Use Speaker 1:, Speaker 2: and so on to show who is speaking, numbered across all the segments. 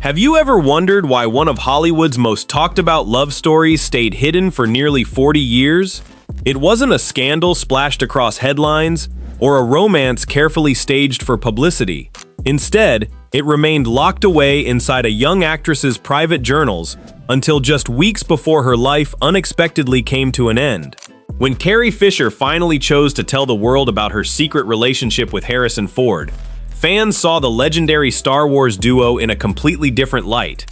Speaker 1: Have you ever wondered why one of Hollywood's most talked about love stories stayed hidden for nearly 40 years? It wasn't a scandal splashed across headlines or a romance carefully staged for publicity. Instead, it remained locked away inside a young actress's private journals until just weeks before her life unexpectedly came to an end. When Carrie Fisher finally chose to tell the world about her secret relationship with Harrison Ford, fans saw the legendary Star Wars duo in a completely different light.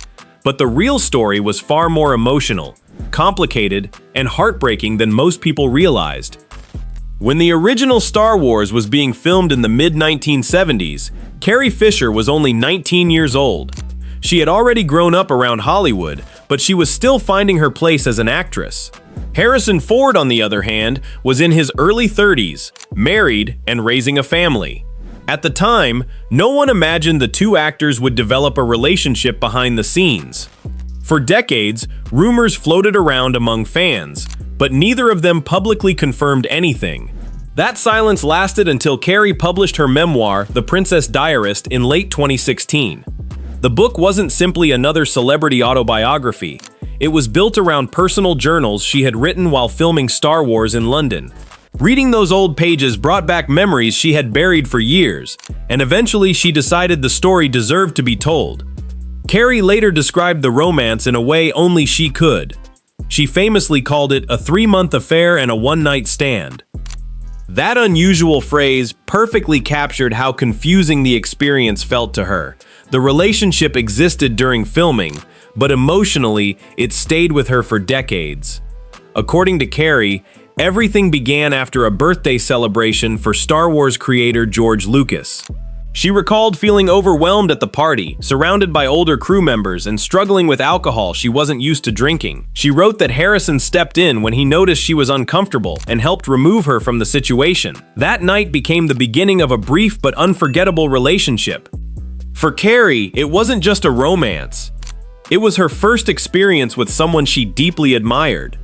Speaker 1: But the real story was far more emotional, complicated, and heartbreaking than most people realized. When the original Star Wars was being filmed in the mid-1970s, Carrie Fisher was only 19 years old. She had already grown up around Hollywood, but she was still finding her place as an actress. Harrison Ford, on the other hand, was in his early 30s, married and raising a family. At the time, no one imagined the two actors would develop a relationship behind the scenes. For decades, rumors floated around among fans, but neither of them publicly confirmed anything. That silence lasted until Carrie published her memoir, The Princess Diarist, in late 2016. The book wasn't simply another celebrity autobiography. It was built around personal journals she had written while filming Star Wars in London. Reading those old pages brought back memories she had buried for years, and eventually she decided the story deserved to be told. Carrie later described the romance in a way only she could. She famously called it a 3-month affair and a one-night stand. That unusual phrase perfectly captured how confusing the experience felt to her. The relationship existed during filming, but emotionally, it stayed with her for decades. According to Carrie, everything began after a birthday celebration for Star Wars creator George Lucas. She recalled feeling overwhelmed at the party, surrounded by older crew members and struggling with alcohol she wasn't used to drinking. She wrote that Harrison stepped in when he noticed she was uncomfortable and helped remove her from the situation. That night became the beginning of a brief but unforgettable relationship. For Carrie, it wasn't just a romance. It was her first experience with someone she deeply admired.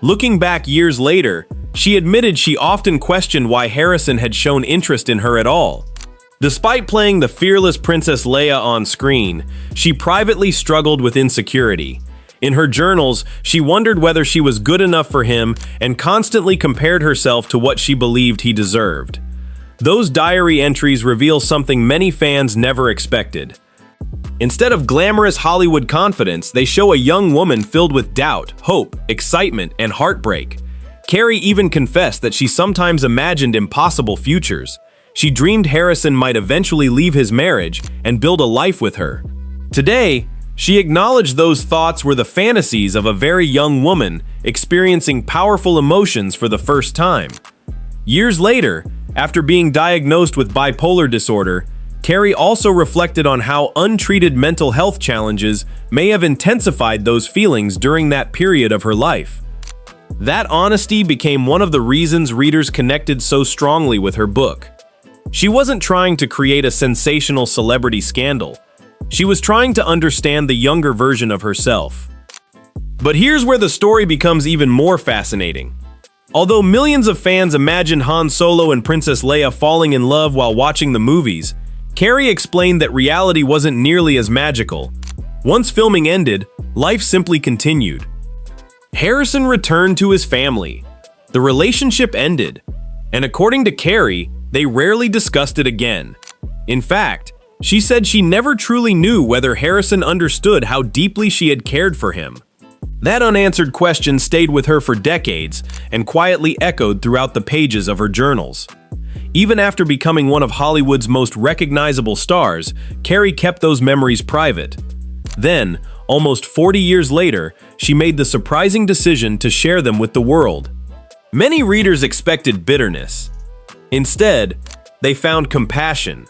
Speaker 1: Looking back years later, she admitted she often questioned why Harrison had shown interest in her at all. Despite playing the fearless Princess Leia on screen, she privately struggled with insecurity. In her journals, she wondered whether she was good enough for him and constantly compared herself to what she believed he deserved. Those diary entries reveal something many fans never expected. Instead of glamorous Hollywood confidence, they show a young woman filled with doubt, hope, excitement, and heartbreak. Carrie even confessed that she sometimes imagined impossible futures. She dreamed Harrison might eventually leave his marriage and build a life with her. Today, she acknowledged those thoughts were the fantasies of a very young woman experiencing powerful emotions for the first time. Years later, after being diagnosed with bipolar disorder, Carrie also reflected on how untreated mental health challenges may have intensified those feelings during that period of her life. That honesty became one of the reasons readers connected so strongly with her book. She wasn't trying to create a sensational celebrity scandal. She was trying to understand the younger version of herself. But here's where the story becomes even more fascinating. Although millions of fans imagined Han Solo and Princess Leia falling in love while watching the movies, Carrie explained that reality wasn't nearly as magical. Once filming ended, life simply continued. Harrison returned to his family. The relationship ended, and according to Carrie, they rarely discussed it again. In fact, she said she never truly knew whether Harrison understood how deeply she had cared for him. That unanswered question stayed with her for decades and quietly echoed throughout the pages of her journals. Even after becoming one of Hollywood's most recognizable stars, Carrie kept those memories private. Then, almost 40 years later, she made the surprising decision to share them with the world. Many readers expected bitterness. Instead, they found compassion.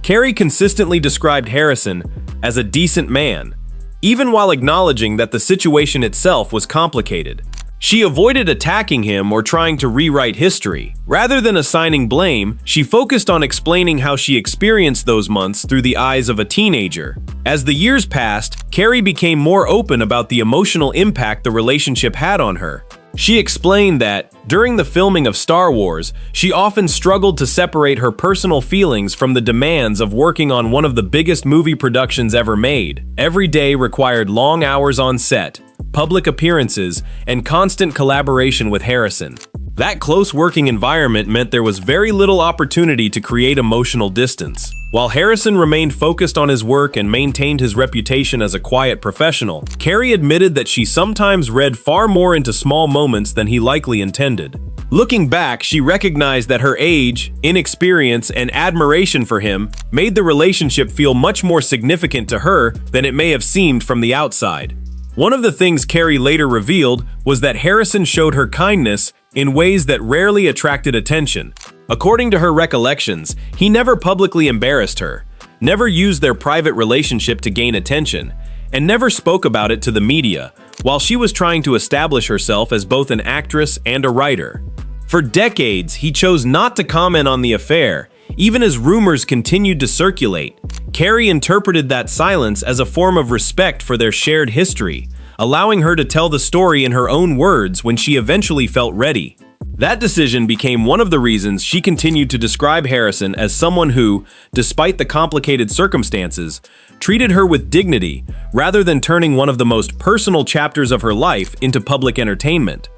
Speaker 1: Carrie consistently described Harrison as a decent man, even while acknowledging that the situation itself was complicated. She avoided attacking him or trying to rewrite history. Rather than assigning blame, she focused on explaining how she experienced those months through the eyes of a teenager. As the years passed, Carrie became more open about the emotional impact the relationship had on her. She explained that, during the filming of Star Wars, she often struggled to separate her personal feelings from the demands of working on one of the biggest movie productions ever made. Every day required long hours on set, public appearances, and constant collaboration with Harrison. That close working environment meant there was very little opportunity to create emotional distance. While Harrison remained focused on his work and maintained his reputation as a quiet professional, Carrie admitted that she sometimes read far more into small moments than he likely intended. Looking back, she recognized that her age, inexperience, and admiration for him made the relationship feel much more significant to her than it may have seemed from the outside. One of the things Carrie later revealed was that Harrison showed her kindness in ways that rarely attracted attention. According to her recollections, he never publicly embarrassed her, never used their private relationship to gain attention, and never spoke about it to the media, while she was trying to establish herself as both an actress and a writer. For decades, he chose not to comment on the affair, even as rumors continued to circulate. Carrie interpreted that silence as a form of respect for their shared history, allowing her to tell the story in her own words when she eventually felt ready. That decision became one of the reasons she continued to describe Harrison as someone who, despite the complicated circumstances, treated her with dignity rather than turning one of the most personal chapters of her life into public entertainment.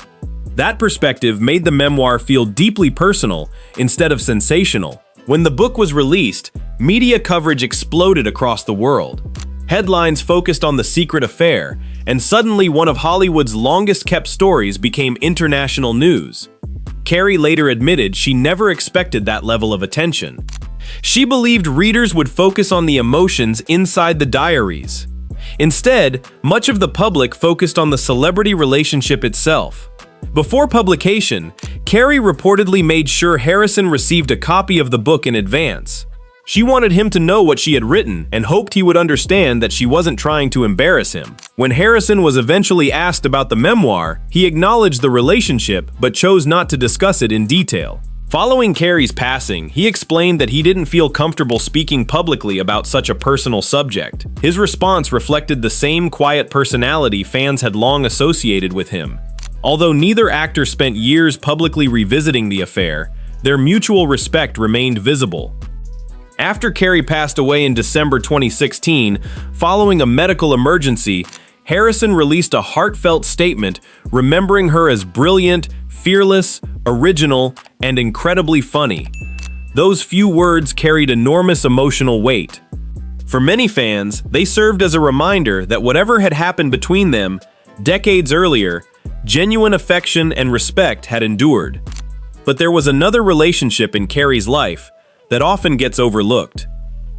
Speaker 1: That perspective made the memoir feel deeply personal instead of sensational. When the book was released, media coverage exploded across the world. Headlines focused on the secret affair, and suddenly one of Hollywood's longest-kept stories became international news. Carrie later admitted she never expected that level of attention. She believed readers would focus on the emotions inside the diaries. Instead, much of the public focused on the celebrity relationship itself. Before publication, Carrie reportedly made sure Harrison received a copy of the book in advance. She wanted him to know what she had written and hoped he would understand that she wasn't trying to embarrass him. When Harrison was eventually asked about the memoir, he acknowledged the relationship but chose not to discuss it in detail. Following Carrie's passing, he explained that he didn't feel comfortable speaking publicly about such a personal subject. His response reflected the same quiet personality fans had long associated with him. Although neither actor spent years publicly revisiting the affair, their mutual respect remained visible. After Carrie passed away in December 2016, following a medical emergency, Harrison released a heartfelt statement remembering her as brilliant, fearless, original, and incredibly funny. Those few words carried enormous emotional weight. For many fans, they served as a reminder that whatever had happened between them, decades earlier, genuine affection and respect had endured. But there was another relationship in Carrie's life that often gets overlooked: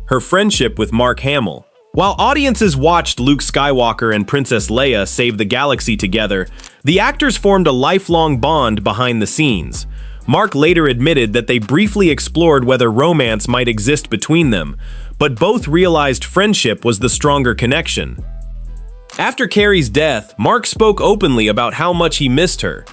Speaker 1: her friendship with Mark Hamill. While audiences watched Luke Skywalker and Princess Leia save the galaxy together, the actors formed a lifelong bond behind the scenes. Mark later admitted that they briefly explored whether romance might exist between them, but both realized friendship was the stronger connection. After Carrie's death, Mark spoke openly about how much he missed her.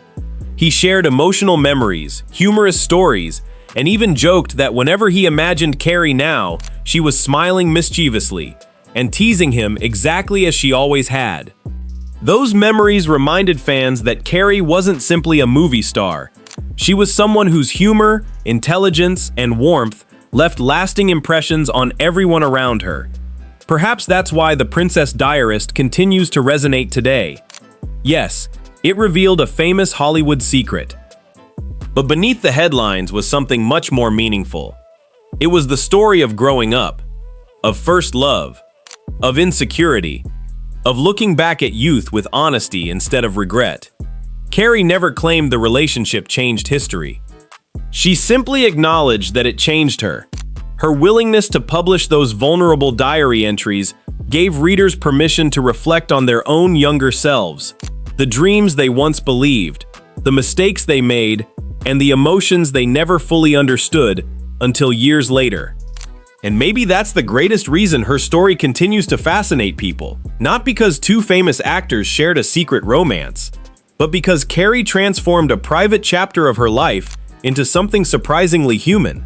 Speaker 1: He shared emotional memories, humorous stories, and even joked that whenever he imagined Carrie now, she was smiling mischievously and teasing him exactly as she always had. Those memories reminded fans that Carrie wasn't simply a movie star. She was someone whose humor, intelligence, and warmth left lasting impressions on everyone around her. Perhaps that's why The Princess Diarist continues to resonate today. Yes, it revealed a famous Hollywood secret. But beneath the headlines was something much more meaningful. It was the story of growing up, of first love, of insecurity, of looking back at youth with honesty instead of regret. Carrie never claimed the relationship changed history. She simply acknowledged that it changed her. Her willingness to publish those vulnerable diary entries gave readers permission to reflect on their own younger selves, the dreams they once believed, the mistakes they made, and the emotions they never fully understood until years later. And maybe that's the greatest reason her story continues to fascinate people. Not because two famous actors shared a secret romance, but because Carrie transformed a private chapter of her life into something surprisingly human.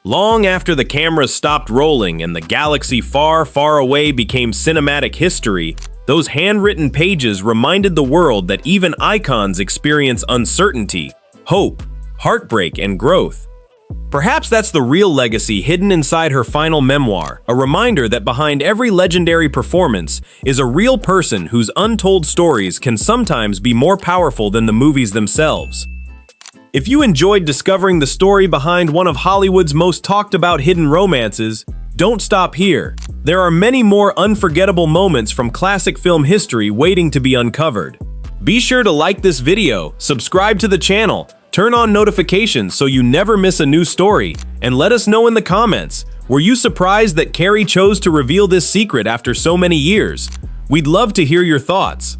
Speaker 1: Long after the cameras stopped rolling and the galaxy far, far away became cinematic history, Those handwritten pages reminded the world that even icons experience uncertainty, hope, heartbreak, and growth. Perhaps that's the real legacy hidden inside her final memoir, a reminder that behind every legendary performance is a real person whose untold stories can sometimes be more powerful than the movies themselves. If you enjoyed discovering the story behind one of Hollywood's most talked about hidden romances, don't stop here. There are many more unforgettable moments from classic film history waiting to be uncovered. Be sure to like this video, subscribe to the channel, turn on notifications so you never miss a new story, and let us know in the comments, were you surprised that Carrie chose to reveal this secret after so many years? We'd love to hear your thoughts.